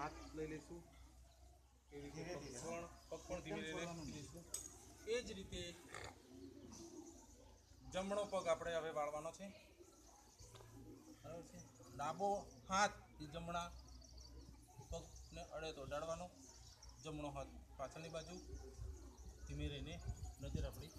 હાથ લઈ લઈશું એવી રીતે પગ પણ ધીમે ધીમે મૂકી દઈશું। એ જ રીતે જમણો પગ આપણે હવે વાળવાનો છે, બરાબર છે। ડાબો હાથ એ જમણા પગને અડે તો અડાડવાનો, જમણો હાથ પાછળની બાજુ, ધીમે રહીને નજર આપણી